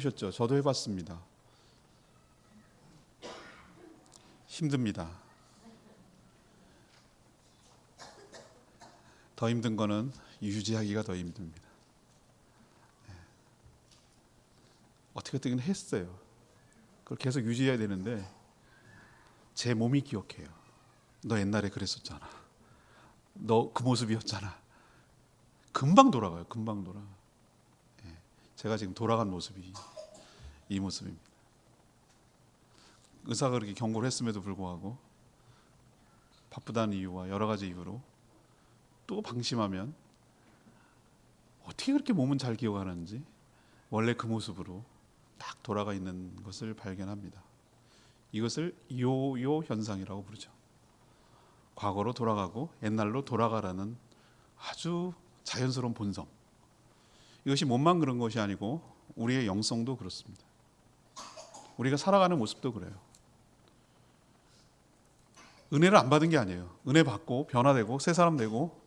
셨죠? 저도 해봤습니다. 힘듭니다. 더 힘든 거는 유지하기가 더 힘듭니다. 어떻게든 했어요. 그걸 계속 유지해야 되는데 제 몸이 기억해요. 너 옛날에 그랬었잖아. 너 그 모습이었잖아. 금방 돌아가요. 금방 돌아. 제가 지금 돌아간 모습이 이 모습입니다. 의사가 그렇게 경고를 했음에도 불구하고 바쁘다는 이유와 여러 가지 이유로 또 방심하면 어떻게 그렇게 몸은 잘 기억하는지 원래 그 모습으로 딱 돌아가 있는 것을 발견합니다. 이것을 요요 현상이라고 부르죠. 과거로 돌아가고 옛날로 돌아가라는 아주 자연스러운 본성. 이것이 몸만 그런 것이 아니고 우리의 영성도 그렇습니다. 우리가 살아가는 모습도 그래요. 은혜를 안 받은 게 아니에요. 은혜 받고 변화되고 새 사람 되고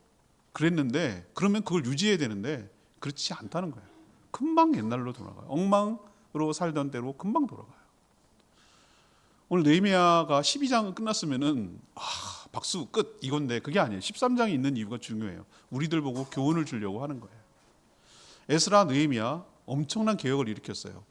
그랬는데 그러면 그걸 유지해야 되는데 그렇지 않다는 거예요. 금방 옛날로 돌아가요. 엉망으로 살던 때로 금방 돌아가요. 오늘 느헤미야가 12장 끝났으면은 박수 끝 이건데 그게 아니에요. 13장이 있는 이유가 중요해요. 우리들 보고 교훈을 주려고 하는 거예요. 에스라, 느헤미야 엄청난 개혁을 일으켰어요.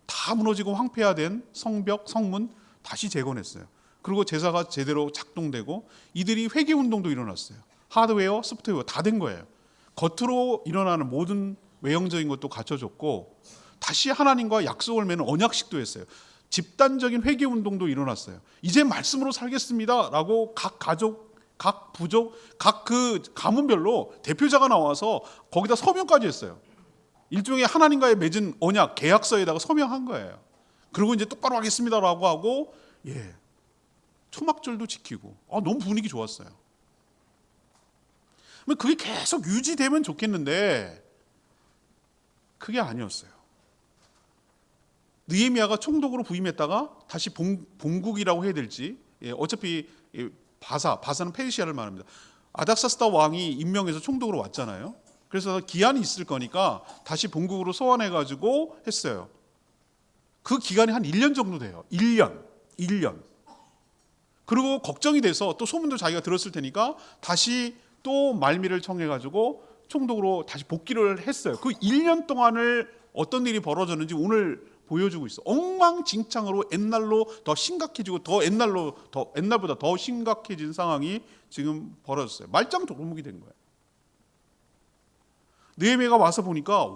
다 무너지고 황폐화된 성벽, 성문 다시 재건했어요. 그리고 제사가 제대로 작동되고 이들이 회개운동도 일어났어요. 하드웨어, 소프트웨어 다 된 거예요. 겉으로 일어나는 모든 외형적인 것도 갖춰졌고 다시 하나님과 약속을 맺는 언약식도 했어요. 집단적인 회개운동도 일어났어요. 이제 말씀으로 살겠습니다 라고 각 가족, 각 부족, 각 그 가문별로 대표자가 나와서 거기다 서명까지 했어요. 일종의 하나님과의 맺은 언약, 계약서에다가 서명한 거예요. 그리고 이제 똑바로 하겠습니다라고 하고 초막절도 지키고 너무 분위기 좋았어요. 그게 계속 유지되면 좋겠는데 그게 아니었어요. 느헤미야가 총독으로 부임했다가 다시 본국이라고 해야 될지 어차피 바사는 페르시아를 말합니다. 아닥사스다 왕이 임명해서 총독으로 왔잖아요. 그래서 기한이 있을 거니까 다시 본국으로 소환해가지고 했어요. 그 기간이 한 1년 정도 돼요. 1년. 그리고 걱정이 돼서 또 소문도 자기가 들었을 테니까 다시 또 말미를 청해가지고 총독으로 다시 복귀를 했어요. 그 1년 동안을 어떤 일이 벌어졌는지 오늘 보여주고 있어. 엉망진창으로 옛날로 더 심각해지고 옛날보다 더 심각해진 상황이 지금 벌어졌어요. 말짱도루묵이 된 거예요. 느헤미야가 와서 보니까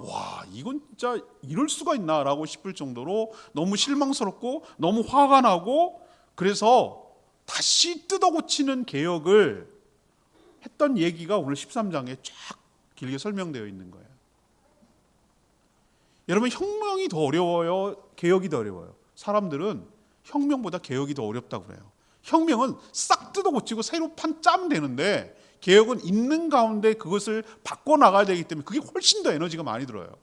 이건 진짜 이럴 수가 있나라고 싶을 정도로 너무 실망스럽고 너무 화가 나고 그래서 다시 뜯어고치는 개혁을 했던 얘기가 오늘 13장에 쫙 길게 설명되어 있는 거예요. 여러분 혁명이 더 어려워요? 개혁이 더 어려워요? 사람들은 혁명보다 개혁이 더 어렵다고 그래요. 혁명은 싹 뜯어고치고 새로 짜면 되는데 개혁은 있는 가운데 그것을 바꿔나가야 되기 때문에 그게 훨씬 더 에너지가 많이 들어요.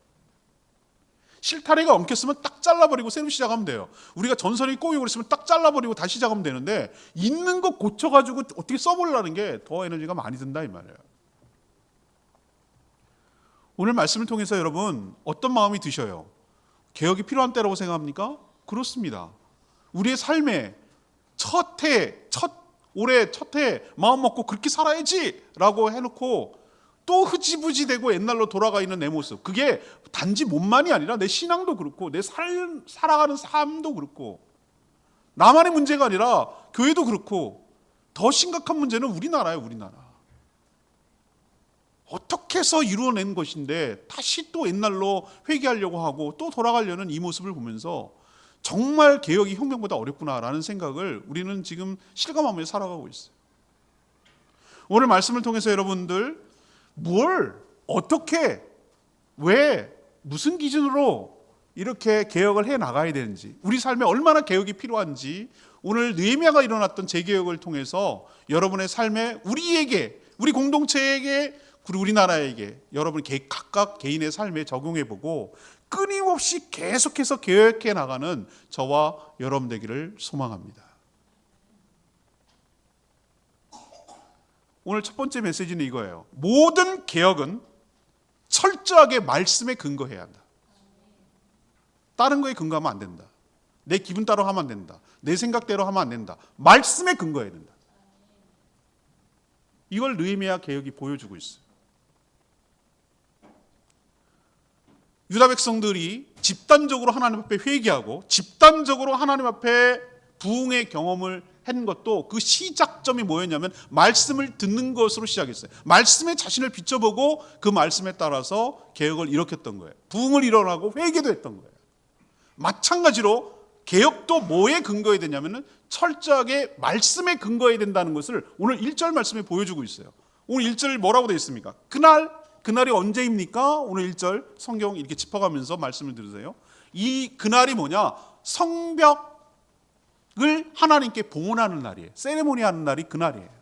실타래가 엉켰으면 딱 잘라버리고 새로 시작하면 돼요. 우리가 전선이 꼬이고 그랬으면 딱 잘라버리고 다시 시작하면 되는데 있는 거 고쳐가지고 어떻게 써보려는 게 더 에너지가 많이 든다 이 말이에요. 오늘 말씀을 통해서 여러분 어떤 마음이 드셔요? 개혁이 필요한 때라고 생각합니까? 그렇습니다. 우리의 삶에 올해 첫 해 마음 먹고 그렇게 살아야지 라고 해놓고 또 흐지부지 되고 옛날로 돌아가 있는 내 모습, 그게 단지 몸만이 아니라 내 신앙도 그렇고 내 살아가는 삶도 그렇고 나만의 문제가 아니라 교회도 그렇고 더 심각한 문제는 우리나라예요. 우리나라. 어떻게 해서 이루어낸 것인데 다시 또 옛날로 회귀하려고 하고 또 돌아가려는 이 모습을 보면서 정말 개혁이 혁명보다 어렵구나라는 생각을 우리는 지금 실감하면서 살아가고 있어요. 오늘 말씀을 통해서 여러분들 어떻게, 왜, 무슨 기준으로 이렇게 개혁을 해 나가야 되는지, 우리 삶에 얼마나 개혁이 필요한지 오늘 느헤미야가 일어났던 재개혁을 통해서 여러분의 삶에 우리 공동체에게 그리고 우리나라에게 여러분 각각 개인의 삶에 적용해보고 끊임없이 계속해서 개혁해 나가는 저와 여러분 되기를 소망합니다. 오늘 첫 번째 메시지는 이거예요. 모든 개혁은 철저하게 말씀에 근거해야 한다. 다른 거에 근거하면 안 된다. 내 기분 따라 하면 안 된다. 내 생각대로 하면 안 된다. 말씀에 근거해야 된다. 이걸 느헤미야 개혁이 보여주고 있어요. 유다 백성들이 집단적으로 하나님 앞에 회개하고 집단적으로 하나님 앞에 부흥의 경험을 한 것도 그 시작점이 뭐였냐면 말씀을 듣는 것으로 시작했어요. 말씀에 자신을 비춰보고 그 말씀에 따라서 개혁을 일으켰던 거예요. 부흥을 일어나고 회개도 했던 거예요. 마찬가지로 개혁도 뭐에 근거해야 되냐면 철저하게 말씀에 근거해야 된다는 것을 오늘 1절 말씀에 보여주고 있어요. 오늘 1절 뭐라고 되어 있습니까? 그날이 언제입니까? 오늘 1절 성경 이렇게 짚어가면서 말씀을 들으세요. 이 그날이 뭐냐? 성벽을 하나님께 봉헌하는 날이에요. 세레모니 하는 날이 그날이에요.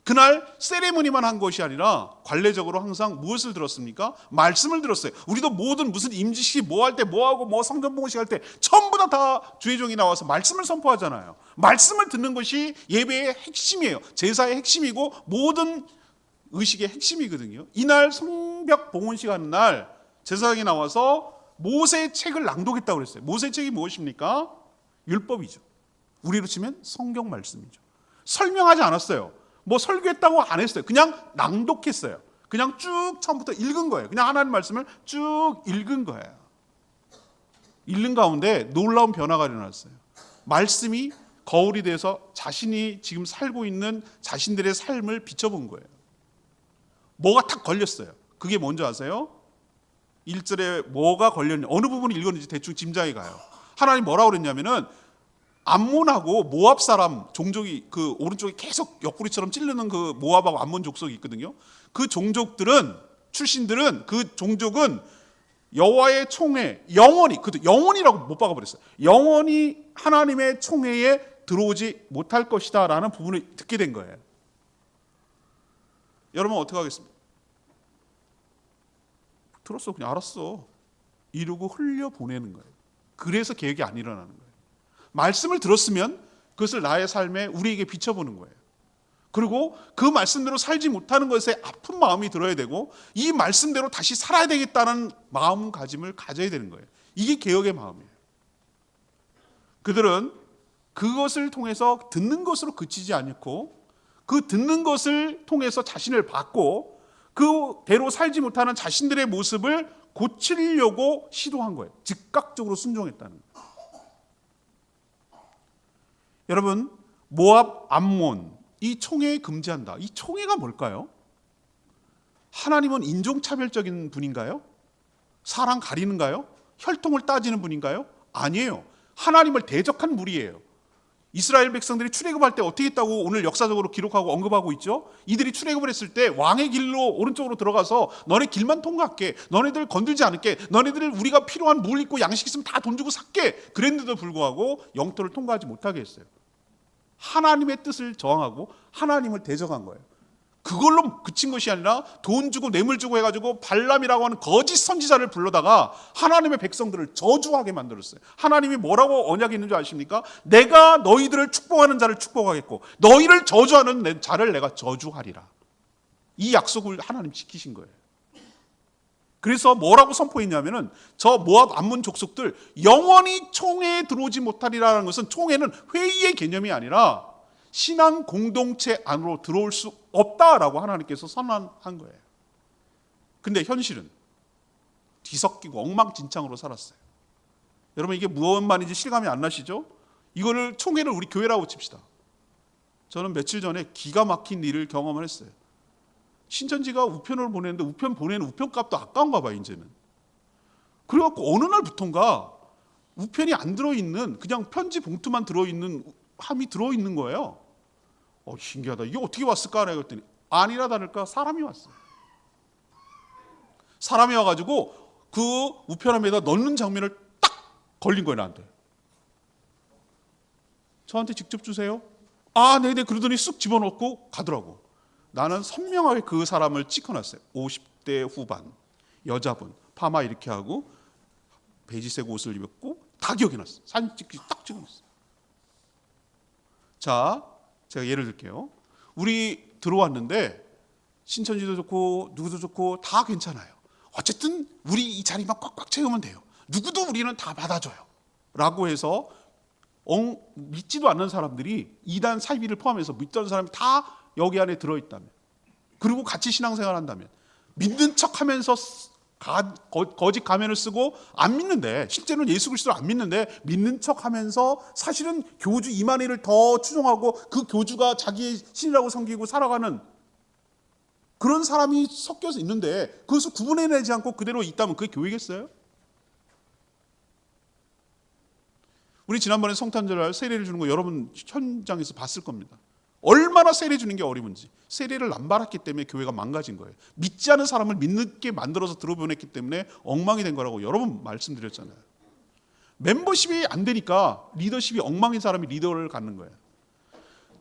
그날 세레모니만 한 것이 아니라 관례적으로 항상 무엇을 들었습니까? 말씀을 들었어요. 우리도 모든 무슨 임지식 뭐 할 때 뭐하고 뭐 성전봉헌식 할 때 전부 다 주의 종이 나와서 말씀을 선포하잖아요. 말씀을 듣는 것이 예배의 핵심이에요. 제사의 핵심이고 모든 의식의 핵심이거든요. 이날 성벽 봉헌식 하는 날 제사장이 나와서 모세의 책을 낭독했다고 그랬어요. 모세의 책이 무엇입니까? 율법이죠. 우리로 치면 성경 말씀이죠. 설명하지 않았어요. 뭐 설교했다고 안 했어요. 그냥 낭독했어요. 그냥 쭉 처음부터 읽은 거예요. 그냥 하나님 말씀을 쭉 읽은 거예요. 읽는 가운데 놀라운 변화가 일어났어요. 말씀이 거울이 돼서 자신이 지금 살고 있는 자신들의 삶을 비춰본 거예요. 뭐가 탁 걸렸어요. 그게 뭔지 아세요? 1절에 뭐가 걸렸냐, 어느 부분이 읽었는지 대충 짐작이 가요. 하나님 뭐라고 그랬냐면은 암몬하고 모압 사람 종족이 그 오른쪽에 계속 옆구리처럼 찌르는 그 모압하고 암몬 족속이 있거든요. 그 종족들은 출신들은 그 종족은 여호와의 총회 영원히 그도 영원이라고 못 박아버렸어요. 영원히 하나님의 총회에 들어오지 못할 것이다라는 부분을 듣게 된 거예요. 여러분 어떻게 하겠습니까? 들었어, 그냥 알았어. 이러고 흘려 보내는 거예요. 그래서 개혁이 안 일어나는 거예요. 말씀을 들었으면 그것을 나의 삶에 우리에게 비춰보는 거예요. 그리고 그 말씀대로 살지 못하는 것에 아픈 마음이 들어야 되고 이 말씀대로 다시 살아야 되겠다는 마음가짐을 가져야 되는 거예요. 이게 개혁의 마음이에요. 그들은 그것을 통해서 듣는 것으로 그치지 않고 그 듣는 것을 통해서 자신을 받고 그대로 살지 못하는 자신들의 모습을 고치려고 시도한 거예요. 즉각적으로 순종했다는 거예요. 여러분, 모압, 암몬 이 총회에 금지한다. 이 총회가 뭘까요? 하나님은 인종차별적인 분인가요? 사람 가리는가요? 혈통을 따지는 분인가요? 아니에요. 하나님을 대적한 무리예요. 이스라엘 백성들이 출애굽할 때 어떻게 했다고 오늘 역사적으로 기록하고 언급하고 있죠? 이들이 출애굽을 했을 때 왕의 길로 오른쪽으로 들어가서 너네 길만 통과할게, 너네들 건들지 않을게, 너네들 우리가 필요한 물 있고 양식 있으면 다 돈 주고 살게, 그랬는데도 불구하고 영토를 통과하지 못하게 했어요. 하나님의 뜻을 저항하고 하나님을 대적한 거예요. 그걸로 그친 것이 아니라 돈 주고 뇌물 주고 해가지고 발람이라고 하는 거짓 선지자를 불러다가 하나님의 백성들을 저주하게 만들었어요. 하나님이 뭐라고 언약이 있는 줄 아십니까? 내가 너희들을 축복하는 자를 축복하겠고 너희를 저주하는 자를 내가 저주하리라. 이 약속을 하나님 지키신 거예요. 그래서 뭐라고 선포했냐면은 저 모압 암몬 족속들 영원히 총회에 들어오지 못하리라는 것은 총회는 회의의 개념이 아니라 신앙 공동체 안으로 들어올 수 없다라고 하나님께서 선언한 거예요. 근데 현실은 뒤섞이고 엉망진창으로 살았어요. 여러분 이게 무슨 말인지 실감이 안 나시죠? 이거를 총회를 우리 교회라고 칩시다. 저는 며칠 전에 기가 막힌 일을 경험을 했어요. 신천지가 우편을 보내는데 우편 보내는 우편값도 아까운가 봐 이제는. 그래갖고 어느 날부턴가 우편이 안 들어있는 그냥 편지 봉투만 들어있는 함이 들어있는 거예요. 신기하다. 이게 어떻게 왔을까? 그랬더니 아니라 다를까 사람이 왔어요. 사람이 와가지고 그 우편함에다 넣는 장면을 딱 걸린 거예요 나한테. 저한테 직접 주세요. 아 네네 그러더니 쑥 집어넣고 가더라고. 나는 선명하게 그 사람을 찍어놨어요. 50대 후반 여자분 파마 이렇게 하고 베이지색 옷을 입었고 다 기억해놨어요. 사진 찍기 딱 찍어놨어요. 자, 제가 예를 들게요. 우리 들어왔는데 신천지도 좋고 누구도 좋고 다 괜찮아요. 어쨌든 우리 이 자리만 꽉꽉 채우면 돼요. 누구도 우리는 다 받아줘요 라고 해서 믿지도 않는 사람들이 이단 사이비를 포함해서 믿던 사람이 다 여기 안에 들어있다면, 그리고 같이 신앙생활 한다면, 믿는 척하면서 거짓 가면을 쓰고 안 믿는데, 실제로는 예수 그리스도를 안 믿는데 믿는 척하면서 사실은 교주 이만희를 더 추종하고 그 교주가 자기의 신이라고 섬기고 살아가는 그런 사람이 섞여서 있는데 그것을 구분해내지 않고 그대로 있다면 그게 교회겠어요? 우리 지난번에 성탄절 세례를 주는 거 여러분 현장에서 봤을 겁니다. 얼마나 세례 주는 게 어려운지. 세례를 안 받았기 때문에 교회가 망가진 거예요. 믿지 않은 사람을 믿게 만들어서 들어보냈기 때문에 엉망이 된 거라고 여러 번 말씀드렸잖아요. 멤버십이 안 되니까 리더십이 엉망인 사람이 리더를 갖는 거예요.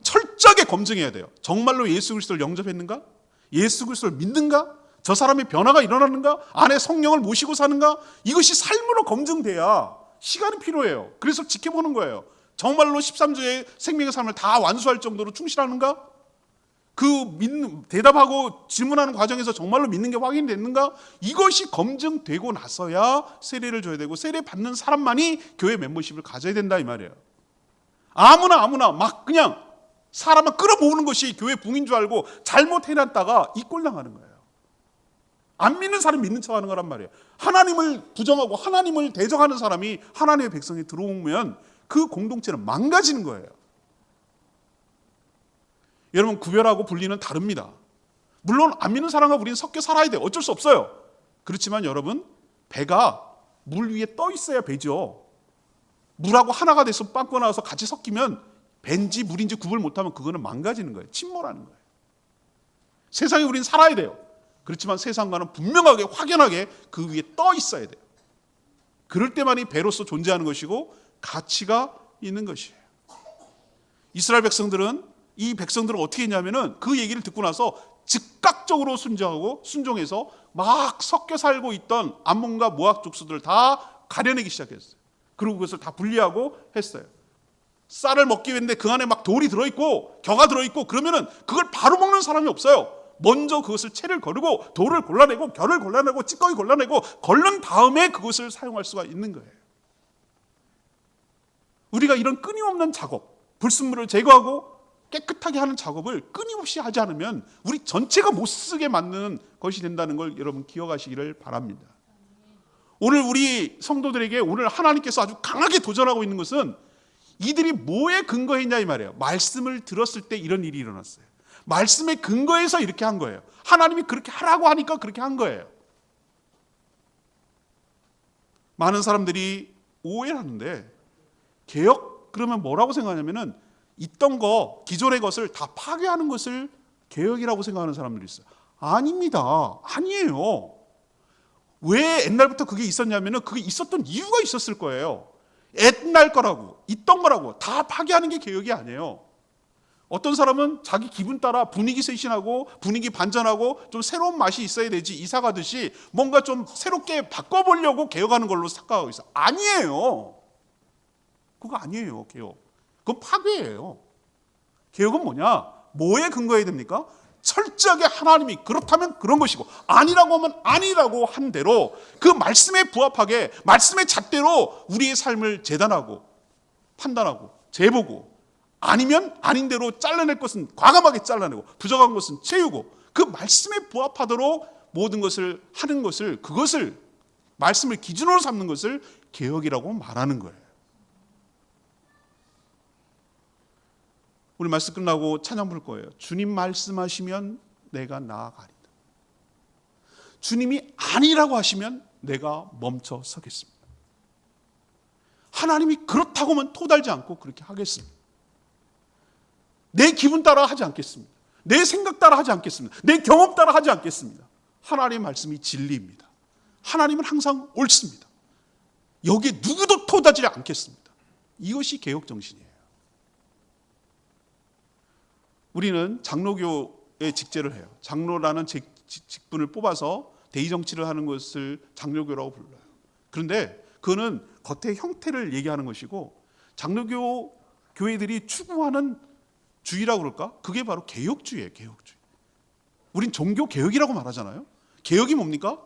철저하게 검증해야 돼요. 정말로 예수 그리스도를 영접했는가? 예수 그리스도를 믿는가? 저 사람의 변화가 일어나는가? 안에 성령을 모시고 사는가? 이것이 삶으로 검증돼야 시간이 필요해요. 그래서 지켜보는 거예요. 정말로 13주의 생명의 삶을 다 완수할 정도로 충실하는가? 대답하고 질문하는 과정에서 정말로 믿는 게 확인됐는가? 이것이 검증되고 나서야 세례를 줘야 되고, 세례 받는 사람만이 교회 멤버십을 가져야 된다 이 말이에요. 아무나 막 그냥 사람을 끌어모으는 것이 교회 붕인 줄 알고 잘못해놨다가 이 꼴 당하는 거예요. 안 믿는 사람이 믿는 척하는 거란 말이에요. 하나님을 부정하고 하나님을 대적하는 사람이 하나님의 백성에 들어오면 그 공동체는 망가지는 거예요. 여러분, 구별하고 분리는 다릅니다. 물론 안 믿는 사람과 우리는 섞여 살아야 돼요. 어쩔 수 없어요. 그렇지만 여러분, 배가 물 위에 떠 있어야 배죠. 물하고 하나가 돼서 빵꾸 나와서 같이 섞이면 배인지 물인지 구별 못하면 그거는 망가지는 거예요. 침몰하는 거예요. 세상에 우리는 살아야 돼요. 그렇지만 세상과는 분명하게 확연하게 그 위에 떠 있어야 돼요. 그럴 때만이 배로서 존재하는 것이고 가치가 있는 것이에요. 이스라엘 백성들은, 이 백성들은 어떻게 했냐면은 그 얘기를 듣고 나서 즉각적으로 순종해서 막 섞여 살고 있던 암몬과 모압 족수들을 다 가려내기 시작했어요. 그리고 그것을 다 분리하고 했어요. 쌀을 먹기 위해서 그 안에 막 돌이 들어있고 겨가 들어있고 그러면은 그걸 바로 먹는 사람이 없어요. 먼저 그것을 채를 거르고 돌을 골라내고 결을 골라내고 찌꺼기 골라내고 걸른 다음에 그것을 사용할 수가 있는 거예요. 우리가 이런 끊임없는 작업, 불순물을 제거하고 깨끗하게 하는 작업을 끊임없이 하지 않으면 우리 전체가 못 쓰게 만드는 것이 된다는 걸 여러분 기억하시기를 바랍니다. 오늘 우리 성도들에게 오늘 하나님께서 아주 강하게 도전하고 있는 것은 이들이 뭐에 근거했냐 이 말이에요. 말씀을 들었을 때 이런 일이 일어났어요. 말씀에 근거해서 이렇게 한 거예요. 하나님이 그렇게 하라고 하니까 그렇게 한 거예요. 많은 사람들이 오해를 하는데 개혁 그러면 뭐라고 생각하냐면은 있던 거, 기존의 것을 다 파괴하는 것을 개혁이라고 생각하는 사람들이 있어요. 아닙니다. 아니에요. 왜 옛날부터 그게 있었냐면은 그게 있었던 이유가 있었을 거예요. 옛날 거라고, 있던 거라고 다 파괴하는 게 개혁이 아니에요. 어떤 사람은 자기 기분 따라 분위기 쇄신하고 분위기 반전하고 좀 새로운 맛이 있어야 되지, 이사 가듯이 뭔가 좀 새롭게 바꿔보려고 개혁하는 걸로 착각하고 있어요. 아니에요. 그거 아니에요. 개혁. 그건 파괴예요. 개혁은 뭐냐? 뭐에 근거해야 됩니까? 철저하게 하나님이 그렇다면 그런 것이고 아니라고 하면 아니라고 한 대로 그 말씀에 부합하게 말씀의 잣대로 우리의 삶을 재단하고 판단하고 재보고, 아니면 아닌 대로 잘라낼 것은 과감하게 잘라내고 부족한 것은 채우고 그 말씀에 부합하도록 모든 것을 하는 것을, 그것을 말씀을 기준으로 삼는 것을 개혁이라고 말하는 거예요. 우리 말씀 끝나고 찬양 부를 거예요. 주님 말씀하시면 내가 나아가리다. 주님이 아니라고 하시면 내가 멈춰 서겠습니다. 하나님이 그렇다고 하면 토달지 않고 그렇게 하겠습니다. 내 기분 따라 하지 않겠습니다. 내 생각 따라 하지 않겠습니다. 내 경험 따라 하지 않겠습니다. 하나님의 말씀이 진리입니다. 하나님은 항상 옳습니다. 여기에 누구도 토다지지 않겠습니다. 이것이 개혁 정신이에요. 우리는 장로교에 직제를 해요. 장로라는 직분을 뽑아서 대의정치를 하는 것을 장로교라고 불러요. 그런데 그거는 겉의 형태를 얘기하는 것이고, 장로교 교회들이 추구하는 주의라고 그럴까? 그게 바로 개혁주의예요. 개혁주의. 우린 종교 개혁이라고 말하잖아요. 개혁이 뭡니까?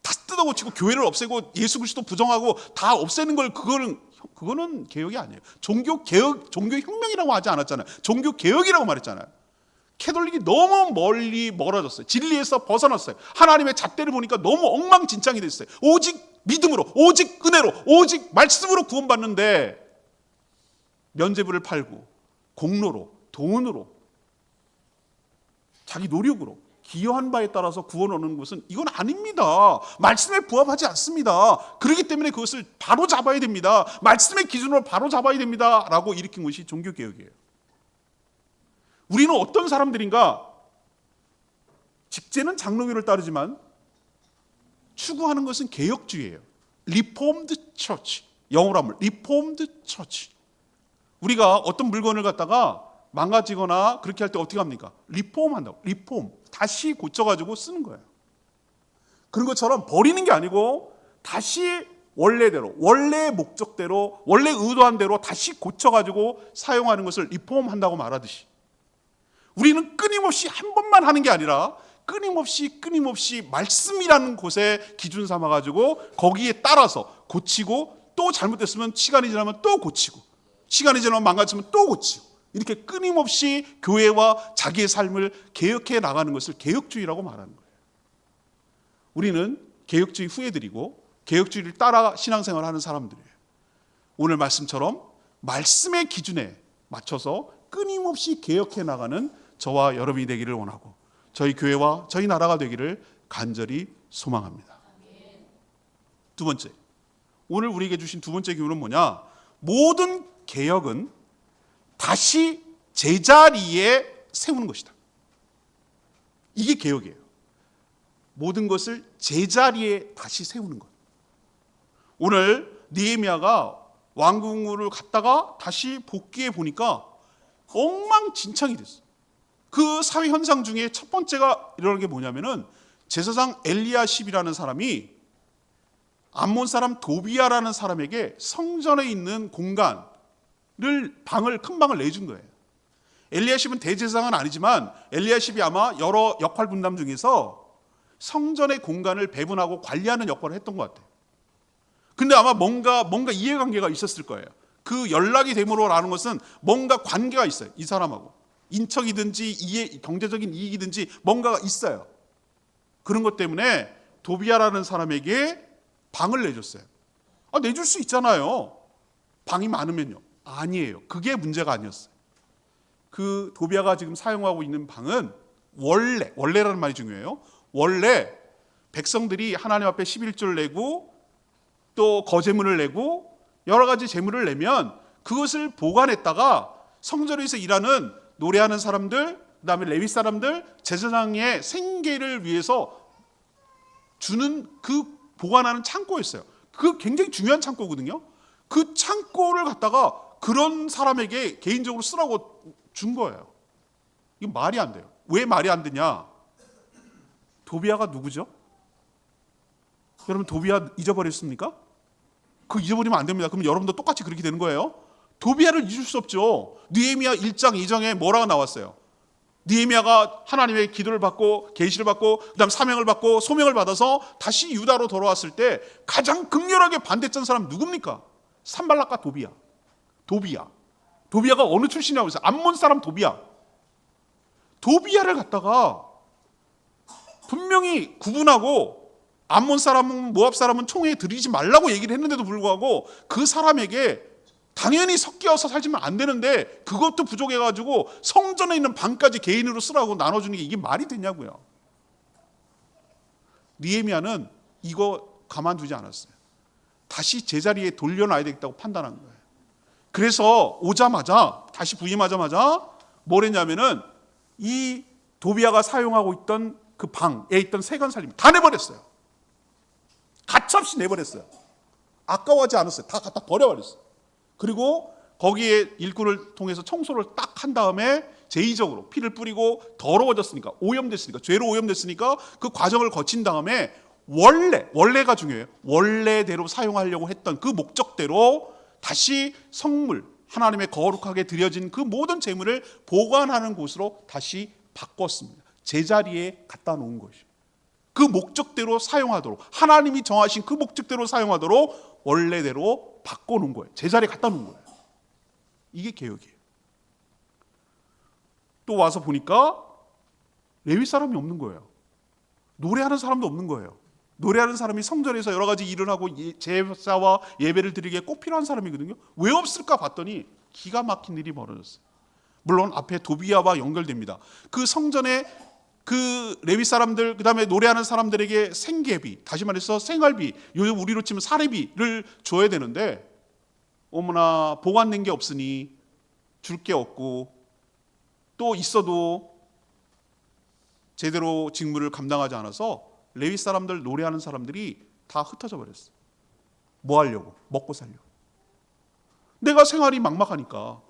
다 뜯어고치고 교회를 없애고 예수 그리스도 부정하고 다 없애는 걸 그거는 개혁이 아니에요. 종교 개혁, 종교 혁명이라고 하지 않았잖아요. 종교 개혁이라고 말했잖아요. 캐톨릭이 너무 멀어졌어요. 진리에서 벗어났어요. 하나님의 잣대를 보니까 너무 엉망진창이 됐어요. 오직 믿음으로, 오직 은혜로, 오직 말씀으로 구원받는데 면죄부를 팔고 공로로, 돈으로, 자기 노력으로 기여한 바에 따라서 구원 얻는 것은 이건 아닙니다. 말씀에 부합하지 않습니다. 그렇기 때문에 그것을 바로 잡아야 됩니다. 말씀의 기준으로 바로 잡아야 됩니다. 라고 일으킨 것이 종교개혁이에요. 우리는 어떤 사람들인가? 직제는 장로교를 따르지만 추구하는 것은 개혁주의예요. Reformed Church. 영어로 하면 Reformed Church. 우리가 어떤 물건을 갖다가 망가지거나 그렇게 할 때 어떻게 합니까? 리폼한다고. 리폼. 다시 고쳐가지고 쓰는 거예요. 그런 것처럼 버리는 게 아니고 다시 원래대로, 원래의 목적대로, 원래 의도한 대로 다시 고쳐가지고 사용하는 것을 리폼한다고 말하듯이 우리는 끊임없이 한 번만 하는 게 아니라 끊임없이 말씀이라는 곳에 기준 삼아가지고 거기에 따라서 고치고 또 잘못됐으면 시간이 지나면 또 고치고 시간이 지나면 망가지면 또 고치고 이렇게 끊임없이 교회와 자기의 삶을 개혁해 나가는 것을 개혁주의라고 말하는 거예요. 우리는 개혁주의 후예들이고 개혁주의를 따라 신앙생활을 하는 사람들이에요. 오늘 말씀처럼 말씀의 기준에 맞춰서 끊임없이 개혁해 나가는 저와 여러분이 되기를 원하고 저희 교회와 저희 나라가 되기를 간절히 소망합니다. 두 번째, 오늘 우리에게 주신 두 번째 교훈은 뭐냐? 모든 개혁은 다시 제자리에 세우는 것이다. 이게 개혁이에요. 모든 것을 제자리에 다시 세우는 것. 오늘 느헤미야가 왕궁을 갔다가 다시 복귀해 보니까 엉망진창이 됐어요. 그 사회 현상 중에 첫 번째가 일어나는 게 뭐냐면은 제사장 엘리야십이라는 사람이 암몬 사람 도비야라는 사람에게 성전에 있는 공간을 큰 방을 내준 거예요. 엘리야십은 대제사장은 아니지만 엘리야십이 아마 여러 역할 분담 중에서 성전의 공간을 배분하고 관리하는 역할을 했던 것 같아요. 근데 아마 뭔가 이해관계가 있었을 거예요. 그 연락이 됨으로라는 것은 뭔가 관계가 있어요. 이 사람하고. 인척이든지 경제적인 이익이든지 뭔가가 있어요. 그런 것 때문에 도비야라는 사람에게 방을 내줬어요. 내줄 수 있잖아요. 방이 많으면요. 아니에요. 그게 문제가 아니었어요. 그 도비야가 지금 사용하고 있는 방은 원래라는 말이 중요해요. 원래 백성들이 하나님 앞에 11조를 내고 또 거제물을 내고 여러 가지 제물을 내면 그것을 보관했다가 성전에서 일하는 노래하는 사람들, 그다음에 레위 사람들, 제사장의 생계를 위해서 주는 그 보관하는 창고였어요. 그 굉장히 중요한 창고거든요. 그 창고를 갖다가 그런 사람에게 개인적으로 쓰라고 준 거예요. 이거 말이 안 돼요. 왜 말이 안 되냐? 도비야가 누구죠? 여러분 도비야 잊어버렸습니까? 그거 잊어버리면 안 됩니다. 그럼 여러분도 똑같이 그렇게 되는 거예요. 도비야를 잊을 수 없죠. 느헤미야 1장 2장에 뭐라고 나왔어요? 느헤미야가 하나님의 기도를 받고 계시를 받고 그다음 사명을 받고 소명을 받아서 다시 유다로 돌아왔을 때 가장 극렬하게 반대했던 사람 누굽니까? 산발락과 도비야가 어느 출신이라고 했어요? 암몬 사람 도비야를 갖다가 분명히 구분하고 암몬 사람은 모압 사람은 총회에 들이지 말라고 얘기를 했는데도 불구하고 그 사람에게 당연히 섞여서 살지면 안 되는데 그것도 부족해가지고 성전에 있는 방까지 개인으로 쓰라고 나눠주는 게 이게 말이 되냐고요. 느헤미야는 이거 가만두지 않았어요. 다시 제자리에 돌려놔야 되겠다고 판단한 거예요. 그래서 오자마자 다시 부임하자마자 뭘 했냐면은 이 도비야가 사용하고 있던 그 방에 있던 세간살림 다 내버렸어요. 가차없이 내버렸어요. 아까워하지 않았어요. 다 갖다 버려버렸어요. 그리고 거기에 일꾼을 통해서 청소를 딱 한 다음에 제의적으로 피를 뿌리고 더러워졌으니까 오염됐으니까 죄로 오염됐으니까 그 과정을 거친 다음에 원래가 중요해요. 원래대로 사용하려고 했던 그 목적대로 다시 성물 하나님의 거룩하게 드려진 그 모든 제물을 보관하는 곳으로 다시 바꿨습니다. 제자리에 갖다 놓은 것이죠. 그 목적대로 사용하도록, 하나님이 정하신 그 목적대로 사용하도록 원래대로 바꿔놓은 거예요. 제자리에 갖다 놓은 거예요. 이게 개혁이에요. 또 와서 보니까 레위 사람이 없는 거예요. 노래하는 사람도 없는 거예요. 노래하는 사람이 성전에서 여러 가지 일을 하고 제사와 예배를 드리기에 꼭 필요한 사람이거든요. 왜 없을까 봤더니 기가 막힌 일이 벌어졌어요. 물론 앞에 도비야와 연결됩니다. 그 성전에 그 레위 사람들, 그 다음에 노래하는 사람들에게 생계비, 다시 말해서 생활비, 요즘 우리로 치면 사례비를 줘야 되는데 어머나 보관된 게 없으니 줄 게 없고, 또 있어도 제대로 직무를 감당하지 않아서 레위 사람들, 노래하는 사람들이 다 흩어져 버렸어요. 뭐 하려고? 먹고 살려고. 내가 생활이 막막하니까,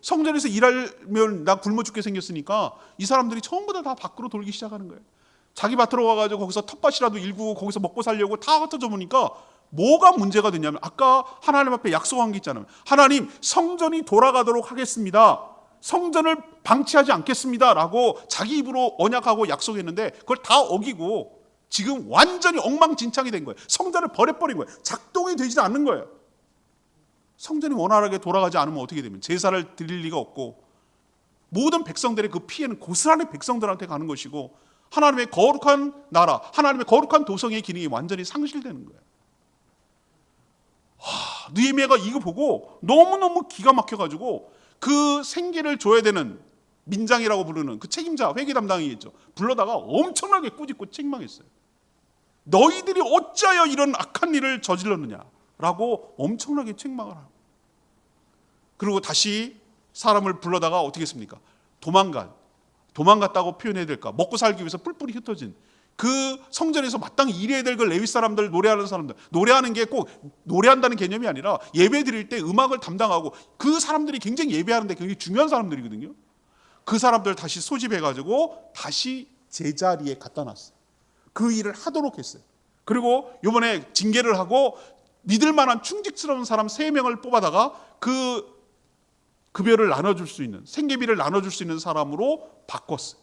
성전에서 일하면 나 굶어 죽게 생겼으니까 이 사람들이 전부 다 밖으로 돌기 시작하는 거예요. 자기 밭으로 가가지고 거기서 텃밭이라도 일구고 거기서 먹고 살려고 다 흩어져 보니까 뭐가 문제가 되냐면, 아까 하나님 앞에 약속한 게 있잖아요. 하나님, 성전이 돌아가도록 하겠습니다, 성전을 방치하지 않겠습니다 라고 자기 입으로 언약하고 약속했는데 그걸 다 어기고 지금 완전히 엉망진창이 된 거예요. 성전을 버려버린 거예요. 작동이 되지 않는 거예요. 성전이 원활하게 돌아가지 않으면 어떻게 되면 제사를 드릴 리가 없고, 모든 백성들의 그 피해는 고스란히 백성들한테 가는 것이고, 하나님의 거룩한 나라, 하나님의 거룩한 도성의 기능이 완전히 상실되는 거예요. 느헤미야가 이거 보고 너무너무 기가 막혀가지고 그 생계를 줘야 되는 민장이라고 부르는 그 책임자, 회계 담당이겠죠, 불러다가 엄청나게 꾸짖고 책망했어요. 너희들이 어찌하여 이런 악한 일을 저질렀느냐라고 엄청나게 책망을 하고, 그리고 다시 사람을 불러다가 어떻게 했습니까? 도망갔다고 표현해야 될까? 먹고 살기 위해서 뿔뿔이 흩어진 그 성전에서 마땅히 일해야 될 그 레위 사람들, 노래하는 사람들, 노래하는 게 꼭 노래한다는 개념이 아니라 예배 드릴 때 음악을 담당하고, 그 사람들이 굉장히 예배하는데 굉장히 중요한 사람들이거든요. 그 사람들 다시 소집해가지고 다시 제자리에 갖다 놨어요. 그 일을 하도록 했어요. 그리고 이번에 징계를 하고 믿을 만한 충직스러운 사람 3명을 뽑아다가 그 급여를 나눠줄 수 있는, 생계비를 나눠줄 수 있는 사람으로 바꿨어요.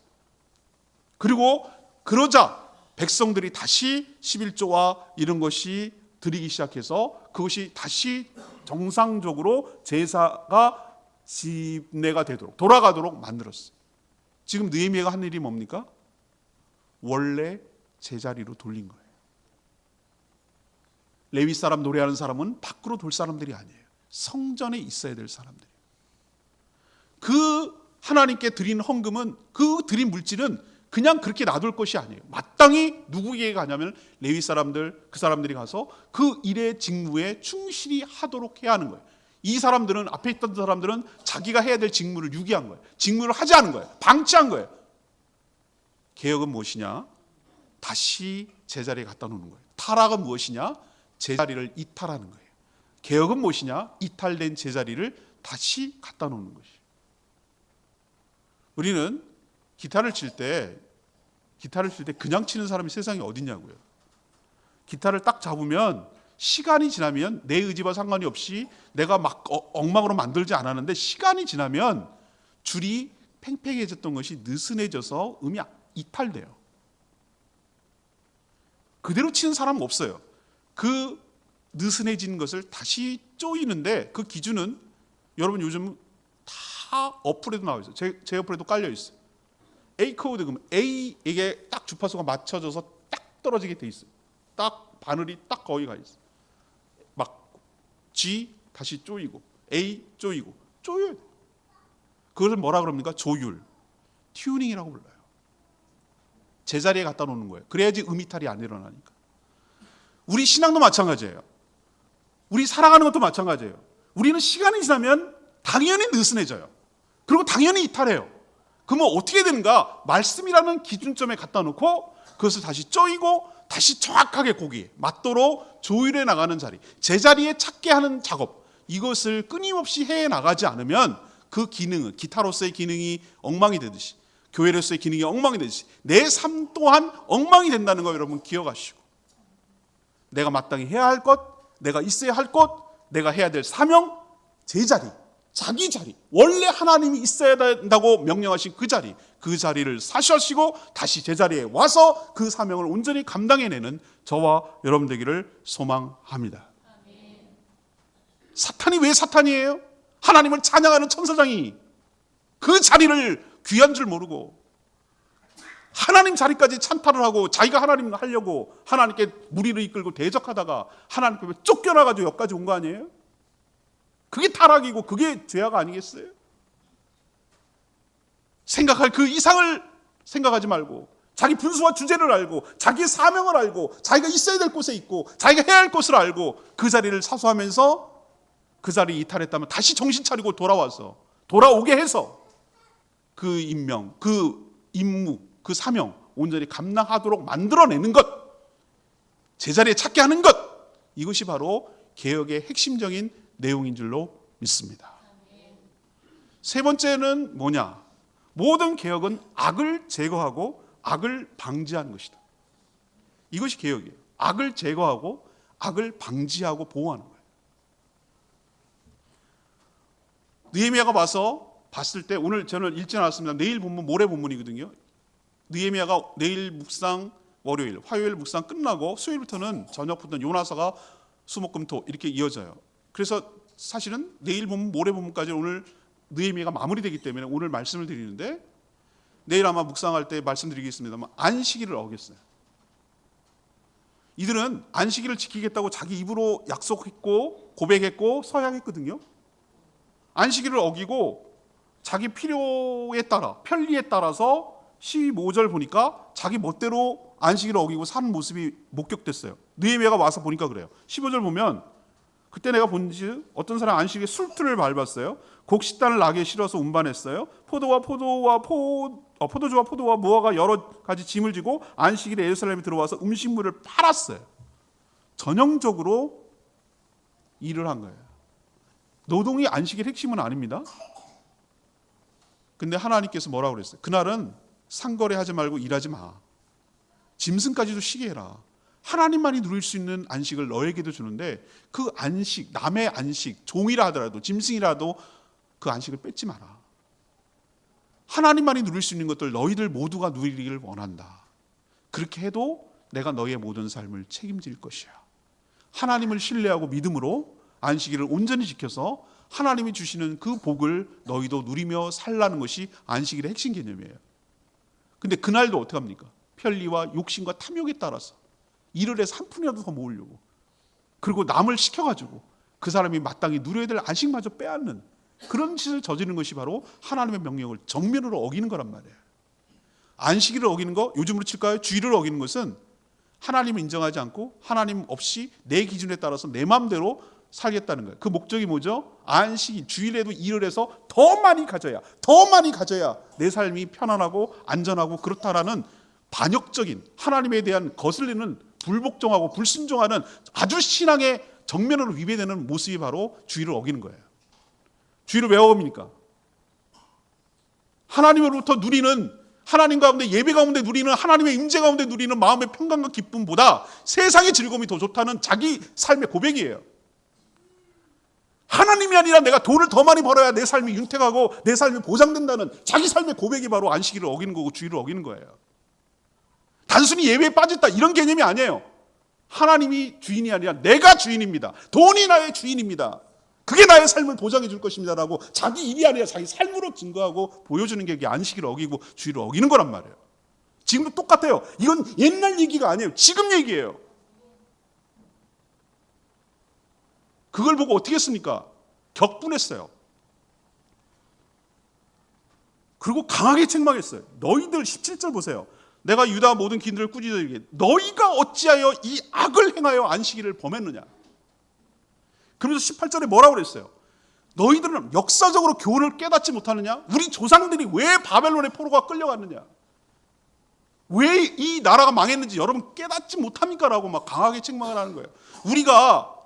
그리고 그러자 백성들이 다시 11조와 이런 것이 드리기 시작해서 그것이 다시 정상적으로 제사가 집례가 되도록, 돌아가도록 만들었어요. 지금 느헤미야가 한 일이 뭡니까? 원래 제자리로 돌린 거예요. 레위 사람, 노래하는 사람은 밖으로 돌 사람들이 아니에요. 성전에 있어야 될 사람들이에요. 그 하나님께 드린 헌금은, 그 드린 물질은 그냥 그렇게 놔둘 것이 아니에요. 마땅히 누구에게 가냐면 레위 사람들, 그 사람들이 가서 그 일의 직무에 충실히 하도록 해야 하는 거예요. 이 사람들은, 앞에 있던 사람들은 자기가 해야 될 직무를 유기한 거예요. 직무를 하지 않은 거예요. 방치한 거예요. 개혁은 무엇이냐? 다시 제자리에 갖다 놓는 거예요. 타락은 무엇이냐? 제자리를 이탈하는 거예요. 개혁은 무엇이냐? 이탈된 제자리를 다시 갖다 놓는 것이에요. 우리는 기타를 칠 때 그냥 치는 사람이 세상에 어딨냐고요. 기타를 딱 잡으면 시간이 지나면, 내 의지와 상관이 없이 내가 막 엉망으로 만들지 않았는데 시간이 지나면 줄이 팽팽해졌던 것이 느슨해져서 음이 이탈돼요. 그대로 치는 사람은 없어요. 그 느슨해진 것을 다시 조이는데 그 기준은 여러분 요즘 다 어플에도 나와 있어요. 제 어플에도 깔려 있어요. A 코드, 그러면 A, 이게 딱 주파수가 맞춰져서 딱 떨어지게 돼 있어요. 딱 바늘이 딱 거기 가 있어요. 막 G 다시 조이고 A 조이고 조여야 돼요. 그걸 뭐라 그럽니까? 조율, 튜닝이라고 불러요. 제자리에 갖다 놓는 거예요. 그래야지 음이탈이 안 일어나니까. 우리 신앙도 마찬가지예요. 우리 살아가는 것도 마찬가지예요. 우리는 시간이 지나면 당연히 느슨해져요. 그리고 당연히 이탈해요. 그러면 어떻게 되는가? 말씀이라는 기준점에 갖다 놓고 그것을 다시 쪼이고 다시 정확하게 고기에 맞도록 조율해 나가는 자리, 제자리에 찾게 하는 작업, 이것을 끊임없이 해 나가지 않으면 그 기능은, 기타로서의 기능이 엉망이 되듯이, 교회로서의 기능이 엉망이 되듯이 내 삶 또한 엉망이 된다는 거 여러분 기억하시고, 내가 마땅히 해야 할 것, 내가 있어야 할 것, 내가 해야 될 사명, 제자리, 자기 자리, 원래 하나님이 있어야 된다고 명령하신 그 자리를 사시하시고 다시 제자리에 와서 그 사명을 온전히 감당해내는 저와 여러분 되기를 소망합니다. 사탄이 왜 사탄이에요? 하나님을 찬양하는 천사장이 그 자리를 귀한 줄 모르고 하나님 자리까지 찬탈을 하고 자기가 하나님 하려고 하나님께 무리를 이끌고 대적하다가 하나님께 쫓겨나가지고 여기까지 온 거 아니에요? 그게 타락이고 그게 죄악 아니겠어요? 생각할 그 이상을 생각하지 말고 자기 분수와 주제를 알고 자기의 사명을 알고 자기가 있어야 될 곳에 있고 자기가 해야 할 것을 알고 그 자리를 사수하면서 그 자리에 이탈했다면 다시 정신 차리고 돌아오게 해서 그 임명, 그 임무, 그 사명 온전히 감당하도록 만들어내는 것, 제자리에 찾게 하는 것, 이것이 바로 개혁의 핵심적인 내용인 줄로 믿습니다. 세 번째는 뭐냐? 모든 개혁은 악을 제거하고 악을 방지하는 것이다. 이것이 개혁이에요. 악을 제거하고 악을 방지하고 보호하는 거예요. 느헤미야가 와서 봤을 때, 오늘 저는 읽지 않았습니다. 내일 본문, 모레 본문이거든요. 느헤미야가 내일 묵상, 월요일, 화요일 묵상 끝나고 수요일부터는 저녁부터는 요나서가 수목금토 이렇게 이어져요. 그래서 사실은 내일 본문, 모레 본문까지 오늘 느헤미야가 마무리되기 때문에 오늘 말씀을 드리는데, 내일 아마 묵상할 때 말씀드리겠습니다만 안식일을 어겼어요. 이들은 안식일을 지키겠다고 자기 입으로 약속했고 고백했고 서약했거든요. 안식일을 어기고 자기 필요에 따라, 편리에 따라서 15절 보니까 자기 멋대로 안식일을 어기고 사는 모습이 목격됐어요. 느헤미야가 와서 보니까 그래요. 15절 보면, 그때 내가 본즉 어떤 사람 안식일에 술틀을 밟았어요. 곡식단을 낙에 실어서 운반했어요. 포도주와 포도와 무화과 여러 가지 짐을 지고 안식일에 예루살렘에 들어와서 음식물을 팔았어요. 전형적으로 일을 한 거예요. 노동이 안식일 핵심은 아닙니다. 근데 하나님께서 뭐라고 그랬어요? 그날은 상거래하지 말고 일하지 마. 짐승까지도 쉬게 해라. 하나님만이 누릴 수 있는 안식을 너에게도 주는데 그 안식, 남의 안식, 종이라 하더라도 짐승이라도 그 안식을 뺏지 마라. 하나님만이 누릴 수 있는 것들 너희들 모두가 누리기를 원한다. 그렇게 해도 내가 너희의 모든 삶을 책임질 것이야. 하나님을 신뢰하고 믿음으로 안식일을 온전히 지켜서 하나님이 주시는 그 복을 너희도 누리며 살라는 것이 안식일의 핵심 개념이에요. 근데 그날도 어떻게 합니까? 편리와 욕심과 탐욕에 따라서 일을 해서 한 푼이라도 더 모으려고, 그리고 남을 시켜가지고 그 사람이 마땅히 누려야 될 안식마저 빼앗는 그런 짓을 저지르는 것이 바로 하나님의 명령을 정면으로 어기는 거란 말이에요. 안식일을 어기는 거, 요즘으로 칠까요? 주일을 어기는 것은 하나님을 인정하지 않고 하나님 없이 내 기준에 따라서 내 마음대로 살겠다는 거예요. 그 목적이 뭐죠? 안식일, 주일에도 일을 해서 더 많이 가져야 내 삶이 편안하고 안전하고 그렇다라는 반역적인, 하나님에 대한 거슬리는, 불복종하고 불순종하는 아주 신앙의 정면으로 위배되는 모습이 바로 주일을 어기는 거예요. 주일을 왜 어깁니까? 하나님으로부터 누리는, 하나님 가운데 예배 가운데 누리는, 하나님의 임재 가운데 누리는 마음의 평강과 기쁨보다 세상의 즐거움이 더 좋다는 자기 삶의 고백이에요. 하나님이 아니라 내가 돈을 더 많이 벌어야 내 삶이 윤택하고 내 삶이 보장된다는 자기 삶의 고백이 바로 안식일을 어기는 거고 주일을 어기는 거예요. 단순히 예배에 빠졌다 이런 개념이 아니에요. 하나님이 주인이 아니라 내가 주인입니다. 돈이 나의 주인입니다. 그게 나의 삶을 보장해 줄 것입니다라고 자기 일이 아니라 자기 삶으로 증거하고 보여주는 게 안식일을 어기고 주일을 어기는 거란 말이에요. 지금도 똑같아요. 이건 옛날 얘기가 아니에요. 지금 얘기예요. 그걸 보고 어떻게 했습니까? 격분했어요. 그리고 강하게 책망했어요. 너희들, 17절 보세요. 내가 유다 모든 기인들을 꾸짖으리게 너희가 어찌하여 이 악을 행하여 안식일을 범했느냐. 그러면서 18절에 뭐라고 그랬어요? 너희들은 역사적으로 교훈을 깨닫지 못하느냐? 우리 조상들이 왜 바벨론의 포로가 끌려갔느냐? 왜 이 나라가 망했는지 여러분 깨닫지 못합니까? 라고 막 강하게 책망을 하는 거예요. 우리가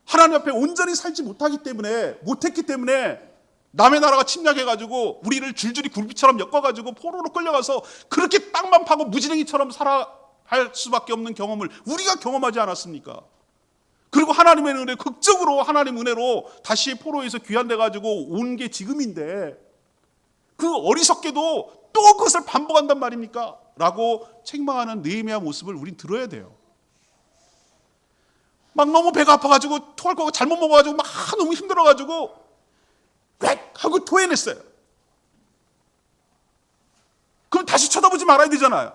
하나님 앞에 온전히 살지 못했기 때문에 남의 나라가 침략해가지고 우리를 줄줄이 굴비처럼 엮어가지고 포로로 끌려가서 그렇게 땅만 파고 무지랭이처럼 살아갈 수밖에 없는 경험을 우리가 경험하지 않았습니까? 그리고 하나님의 은혜, 극적으로 하나님 은혜로 다시 포로에서 귀환돼 가지고 온 게 지금인데 그 어리석게도 또 그것을 반복한단 말입니까? 라고 책망하는 느헤미야 모습을 우린 들어야 돼요. 막 너무 배가 아파가지고 토할 거고 잘못 먹어가지고 막 너무 힘들어가지고 꽥 하고 토해냈어요. 그럼 다시 쳐다보지 말아야 되잖아요.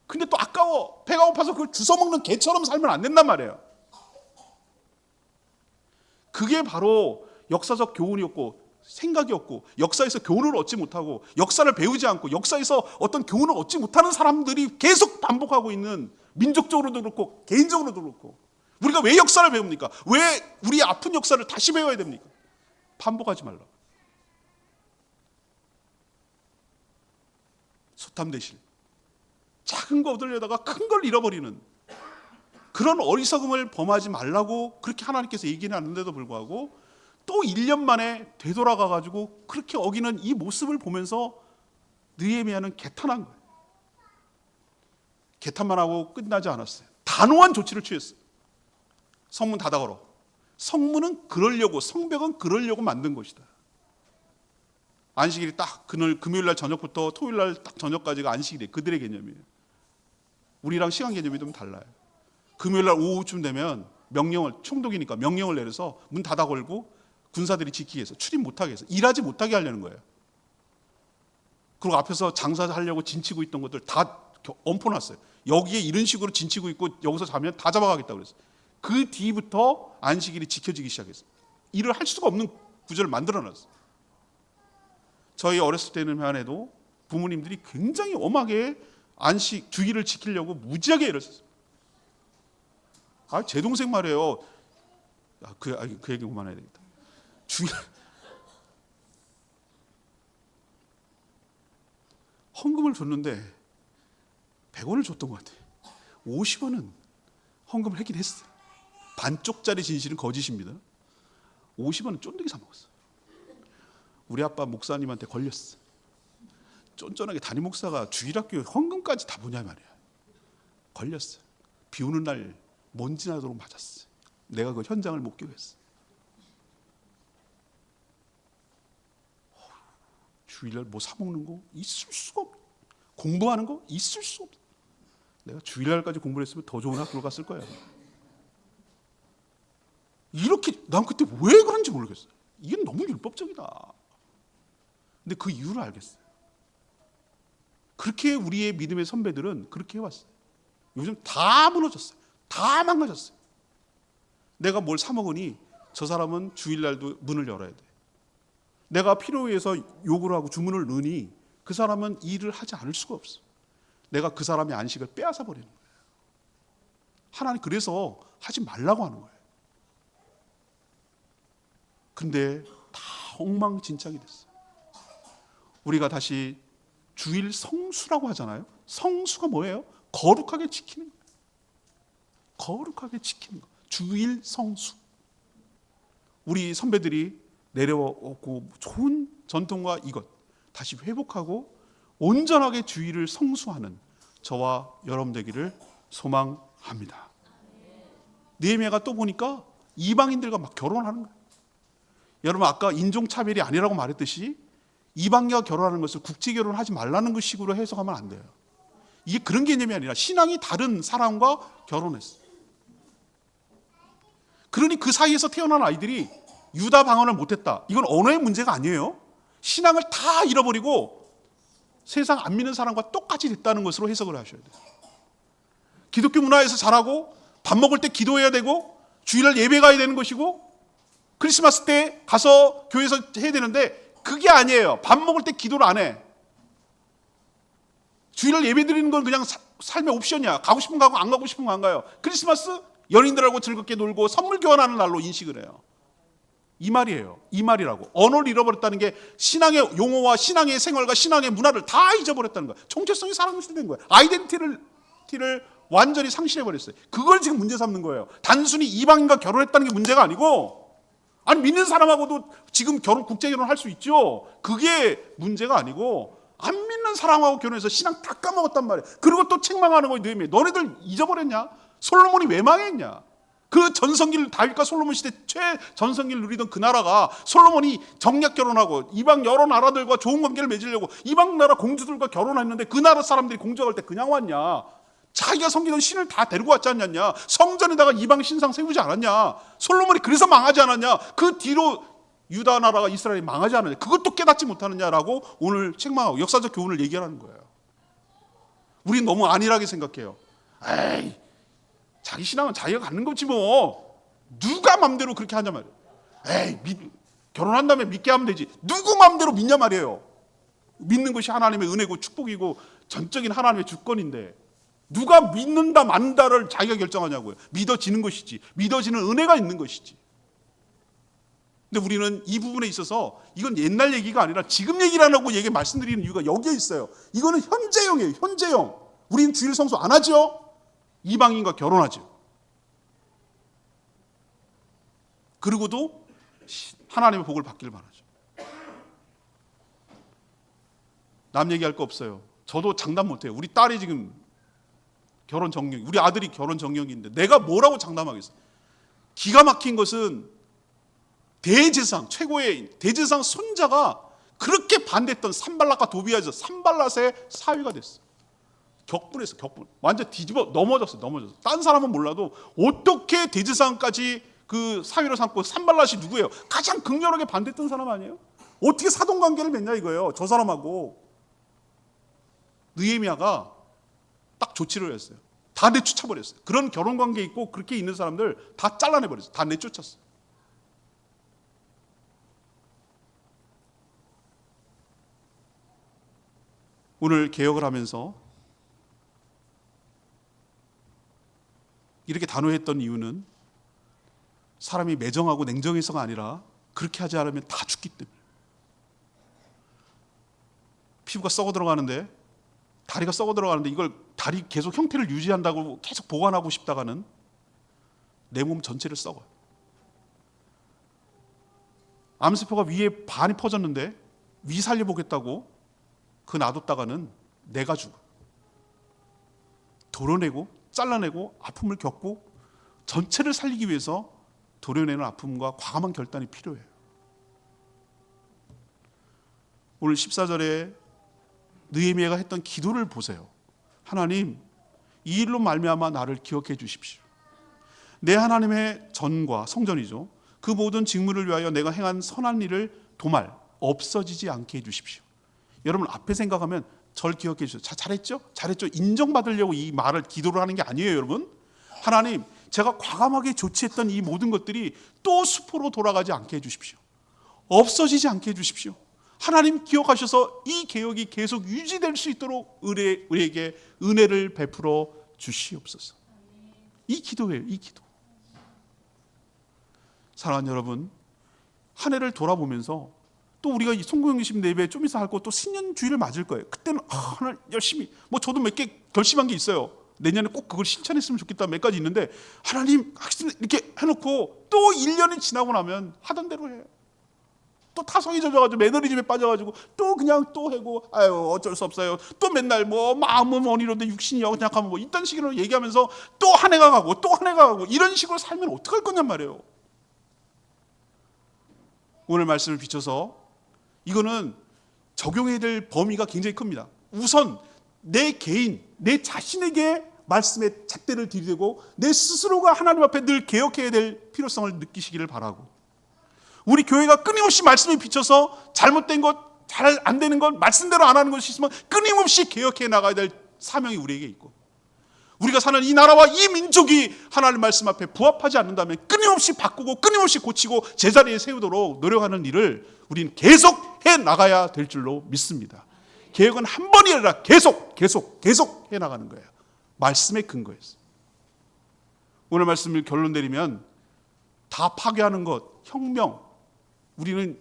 근데 또 아까워. 배가 고파서 그걸 주워 먹는 개처럼 살면 안 된단 말이에요. 그게 바로 역사적 교훈이었고 생각이었고, 역사에서 교훈을 얻지 못하고 역사를 배우지 않고 역사에서 어떤 교훈을 얻지 못하는 사람들이 계속 반복하고 있는, 민족적으로도 그렇고 개인적으로도 그렇고. 우리가 왜 역사를 배웁니까? 왜 우리 아픈 역사를 다시 배워야 됩니까? 반복하지 말라. 소탐대실, 작은 거 얻으려다가 큰 걸 잃어버리는 그런 어리석음을 범하지 말라고 그렇게 하나님께서 얘기는 하는데도 불구하고 또 1년 만에 되돌아가 가지고 그렇게 어기는 이 모습을 보면서 느헤미야는 개탄한 거예요. 개탄만 하고 끝나지 않았어요. 단호한 조치를 취했어요. 성문 닫아 걸어. 성문은 그러려고, 성벽은 그러려고 만든 것이다. 안식일이 딱 그날 금요일 날 저녁부터 토요일 날 딱 저녁까지가 안식일이에요. 그들의 개념이에요. 우리랑 시간 개념이 좀 달라요. 금요일 날 오후쯤 되면 명령을, 총독이니까 명령을 내려서 문 닫아 걸고 군사들이 지키게 해서 출입 못하게 해서 일하지 못하게 하려는 거예요. 그리고 앞에서 장사하려고 진치고 있던 것들 다 엎어놨어요. 여기에 이런 식으로 진치고 있고 여기서 자면 다 잡아가겠다고 그랬어요. 그 뒤부터 안식일이 지켜지기 시작했어요. 일을 할 수가 없는 구조를 만들어놨어요. 저희 어렸을 때는 해도 부모님들이 굉장히 엄하게 안식 주일을 지키려고 무지하게 애를 썼어요. 제 동생 말이에요. 그 얘기 그만해야 되겠다. 주일 헌금을 줬는데 100원을 줬던 것 같아요. 50원은 헌금을 하긴 했어요. 반쪽짜리 진실은 거짓입니다. 50원은 쫀득이 사 먹었어요. 우리 아빠 목사님한테 걸렸어. 쫀쫀하게 담임 목사가 주일학교 헌금까지 다 보냐 말이야. 걸렸어. 비 오는 날 먼지 나도록 맞았어. 내가 그 현장을 목격했어. 주일날 뭐 사 먹는 거 있을 수가 없어. 공부하는 거 있을 수 없어. 내가 주일날까지 공부를 했으면 더 좋은 학교를 갔을 거야. 이렇게 난 그때 왜 그런지 모르겠어요. 이게 너무 율법적이다. 근데 그 이유를 알겠어요. 그렇게 우리의 믿음의 선배들은 그렇게 해왔어요. 요즘 다 무너졌어요. 다 망가졌어요. 내가 뭘 사 먹으니 저 사람은 주일날도 문을 열어야 돼. 내가 필요에 의해서 요구를 하고 주문을 넣으니 그 사람은 일을 하지 않을 수가 없어. 내가 그 사람의 안식을 빼앗아 버리는 거예요. 하나님 그래서 하지 말라고 하는 거예요. 근데 다 엉망진창이 됐어요. 우리가 다시 주일 성수라고 하잖아요. 성수가 뭐예요? 거룩하게 지키는 거예요. 거룩하게 지키는 거. 주일 성수. 우리 선배들이 내려오고 좋은 전통과 이것 다시 회복하고 온전하게 주일을 성수하는 저와 여러분 되기를 소망합니다. 느헤미야가 또 보니까 이방인들과 막 결혼하는 거예요. 여러분 아까 인종차별이 아니라고 말했듯이 이방인과 결혼하는 것을 국제결혼을 하지 말라는 그 식으로 해석하면 안 돼요. 이게 그런 개념이 아니라 신앙이 다른 사람과 결혼했어요. 그러니 그 사이에서 태어난 아이들이 유다 방언을 못했다. 이건 언어의 문제가 아니에요. 신앙을 다 잃어버리고 세상 안 믿는 사람과 똑같이 됐다는 것으로 해석을 하셔야 돼요. 기독교 문화에서 자라고 밥 먹을 때 기도해야 되고 주일날 예배 가야 되는 것이고 크리스마스 때 가서 교회에서 해야 되는데 그게 아니에요. 밥 먹을 때 기도를 안 해. 주일날 예배 드리는 건 그냥 삶의 옵션이야. 가고 싶으면 가고 안 가고 싶으면 안 가요. 크리스마스 연인들하고 즐겁게 놀고 선물 교환하는 날로 인식을 해요. 이 말이에요. 이 말이라고. 언어를 잃어버렸다는 게 신앙의 용어와 신앙의 생활과 신앙의 문화를 다 잊어버렸다는 거예요. 정체성이 사라진 거예요. 아이덴티티를 완전히 상실해버렸어요. 그걸 지금 문제 삼는 거예요. 단순히 이방인과 결혼했다는 게 문제가 아니고 아니 믿는 사람하고도 지금 국제결혼 할 수 있죠. 그게 문제가 아니고 안 믿는 사람하고 결혼해서 신앙 다 까먹었단 말이에요. 그리고 또 책망하는 거예요. 너네들 잊어버렸냐? 솔로몬이 왜 망했냐? 그 전성기를 다윗과 솔로몬 시대 최전성기를 누리던 그 나라가 솔로몬이 정략 결혼하고 이방 여러 나라들과 좋은 관계를 맺으려고 이방 나라 공주들과 결혼했는데 그 나라 사람들이 공주할 때 그냥 왔냐? 자기가 섬기던 신을 다 데리고 왔지 않냐? 성전에다가 이방 신상 세우지 않았냐? 솔로몬이 그래서 망하지 않았냐? 그 뒤로 유다 나라가 이스라엘이 망하지 않았냐? 그것도 깨닫지 못하느냐라고 오늘 책망하고 역사적 교훈을 얘기하는 거예요. 우린 너무 안일하게 생각해요. 에이, 자기 신앙은 자기가 갖는 거지 뭐. 누가 맘대로 그렇게 하냐 말이에요. 에이, 결혼한 다음에 믿게 하면 되지. 누구 맘대로 믿냐 말이에요. 믿는 것이 하나님의 은혜고 축복이고 전적인 하나님의 주권인데 누가 믿는다 만다를 자기가 결정하냐고요. 믿어지는 것이지. 믿어지는 은혜가 있는 것이지. 근데 우리는 이 부분에 있어서 이건 옛날 얘기가 아니라 지금 얘기라고 말씀드리는 이유가 여기에 있어요. 이거는 현재형이에요. 현재형. 우리는 주일 성수 안 하죠? 이방인과 결혼하죠. 그리고도 하나님의 복을 받기를 바라죠. 남 얘기할 거 없어요. 저도 장담 못해요. 우리 딸이 지금 결혼 정령, 우리 아들이 결혼 정령인데 내가 뭐라고 장담하겠어요? 기가 막힌 것은 대제사장, 최고의 대제사장 손자가 그렇게 반대했던 산발랏과 도비아에서 산발랏의 사위가 됐어. 격분했어, 격분. 완전 뒤집어 넘어졌어. 딴 사람은 몰라도 어떻게 대제사장까지 그 사위로 삼고 산발랏이 누구예요? 가장 극렬하게 반대했던 사람 아니에요? 어떻게 사돈관계를 맺냐 이거예요. 저 사람하고. 느헤미야가 딱 조치를 했어요. 다 내쫓아버렸어요. 그런 결혼관계 있고 그렇게 있는 사람들 다 잘라내버렸어요. 다 내쫓았어요. 오늘 개혁을 하면서 이렇게 단호했던 이유는 사람이 매정하고 냉정해서가 아니라 그렇게 하지 않으면 다 죽기 때문에. 피부가 썩어 들어가는데, 다리가 썩어 들어가는데 이걸 다리 계속 형태를 유지한다고 계속 보관하고 싶다가는 내 몸 전체를 썩어요. 암세포가 위에 반이 퍼졌는데 위 살려보겠다고 그 놔뒀다가는 내가 죽어. 도려내고 잘라내고 아픔을 겪고 전체를 살리기 위해서 도려내는 아픔과 과감한 결단이 필요해요. 오늘 14절에 느헤미야가 했던 기도를 보세요. 하나님, 이 일로 말미암아 나를 기억해 주십시오. 내 하나님의 전과 성전이죠. 그 모든 직무를 위하여 내가 행한 선한 일을 도말 없어지지 않게 해 주십시오. 여러분 앞에 생각하면 절 기억해 주세요. 잘했죠? 잘했죠? 인정받으려고 이 말을 기도를 하는 게 아니에요, 여러분. 하나님, 제가 과감하게 조치했던 이 모든 것들이 또 수포로 돌아가지 않게 해 주십시오. 없어지지 않게 해 주십시오. 하나님 기억하셔서 이 개혁이 계속 유지될 수 있도록 우리에게 은혜를 베풀어 주시옵소서. 이 기도예요, 이 기도. 사랑하는 여러분, 한 해를 돌아보면서 또 우리가 이 송구영리심 예배 좀 있어 할 거 또 신년주의를 맞을 거예요. 그때는 하나 열심히 저도 몇 개 결심한 게 있어요. 내년에 꼭 그걸 실천했으면 좋겠다 몇 가지 있는데 하나님 이렇게 해놓고 또 1년이 지나고 나면 하던 대로 해요. 또 타성이 젖어가지고 매너리즘에 빠져가지고 또 그냥 또 해고 아유 어쩔 수 없어요. 또 맨날 마음은 원이로도 육신이 영약하면 이딴 식으로 얘기하면서 또 한 해가 가고 또 한 해가 가고 이런 식으로 살면 어떡할 거냔 말이에요. 오늘 말씀을 비춰서 이거는 적용해야 될 범위가 굉장히 큽니다. 우선 내 개인, 내 자신에게 말씀의 잣대를 들이대고 내 스스로가 하나님 앞에 늘 개혁해야 될 필요성을 느끼시기를 바라고, 우리 교회가 끊임없이 말씀에 비춰서 잘못된 것, 잘 안 되는 것, 말씀대로 안 하는 것이 있으면 끊임없이 개혁해 나가야 될 사명이 우리에게 있고, 우리가 사는 이 나라와 이 민족이 하나님 말씀 앞에 부합하지 않는다면 끊임없이 바꾸고 끊임없이 고치고 제자리에 세우도록 노력하는 일을 우리는 계속 해 나가야 될 줄로 믿습니다. 개혁은 한 번이 아니라 계속 해 나가는 거예요. 말씀의 근거에서. 오늘 말씀을 결론 내리면 다 파괴하는 것, 혁명, 우리는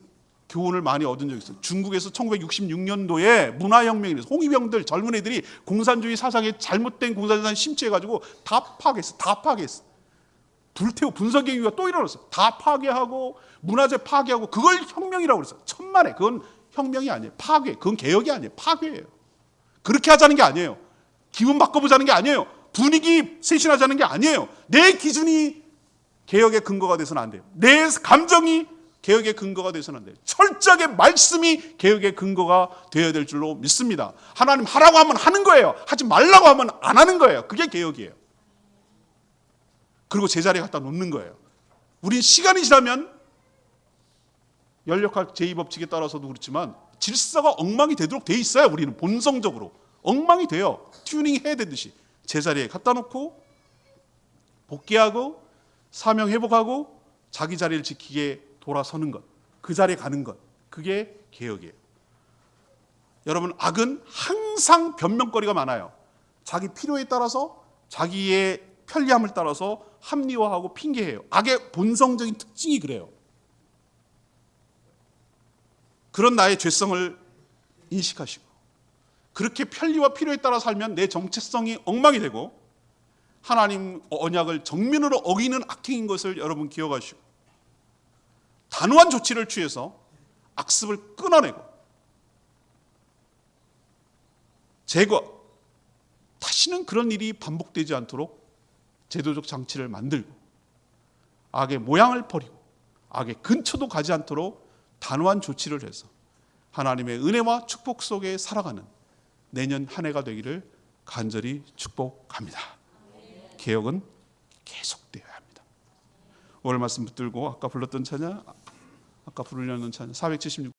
교훈을 많이 얻은 적이 있어요. 중국에서 1966년도에 문화혁명이 돼서 홍위병들, 젊은 애들이 공산주의 사상에 잘못된 공산주의 심취해가지고 다 파괴했어. 불태우고 분석행위가 또 일어났어. 다 파괴하고 문화재 파괴하고 그걸 혁명이라고 그랬어. 천만에 그건 혁명이 아니에요. 파괴, 그건 개혁이 아니에요. 파괴예요. 그렇게 하자는 게 아니에요. 기분 바꿔보자는 게 아니에요. 분위기 쇄신하자는 게 아니에요. 내 기준이 개혁의 근거가 돼서는 안 돼요. 내 감정이 개혁의 근거가 돼서는 안 돼요. 철저하게 말씀이 개혁의 근거가 되어야 될 줄로 믿습니다. 하나님 하라고 하면 하는 거예요. 하지 말라고 하면 안 하는 거예요. 그게 개혁이에요. 그리고 제자리에 갖다 놓는 거예요. 우린 시간이 지나면 연력학 제2법칙에 따라서도 그렇지만 질서가 엉망이 되도록 돼 있어요. 우리는 본성적으로 엉망이 돼요. 튜닝 해야 되듯이 제자리에 갖다 놓고 복귀하고 사명 회복하고 자기 자리를 지키게 돌아서는 것, 그 자리에 가는 것, 그게 개혁이에요. 여러분, 악은 항상 변명거리가 많아요. 자기 필요에 따라서, 자기의 편리함을 따라서 합리화하고 핑계해요. 악의 본성적인 특징이 그래요. 그런 나의 죄성을 인식하시고, 그렇게 편리와 필요에 따라 살면 내 정체성이 엉망이 되고 하나님 언약을 정면으로 어기는 악행인 것을 여러분 기억하시고, 단호한 조치를 취해서 악습을 끊어내고 제거, 다시는 그런 일이 반복되지 않도록 제도적 장치를 만들고 악의 모양을 버리고 악의 근처도 가지 않도록 단호한 조치를 해서 하나님의 은혜와 축복 속에 살아가는 내년 한 해가 되기를 간절히 축복합니다. 개혁은 계속되어야 합니다. 오늘 말씀 붙들고 아까 불렀던 찬양, 아까 부르려는 찬양 476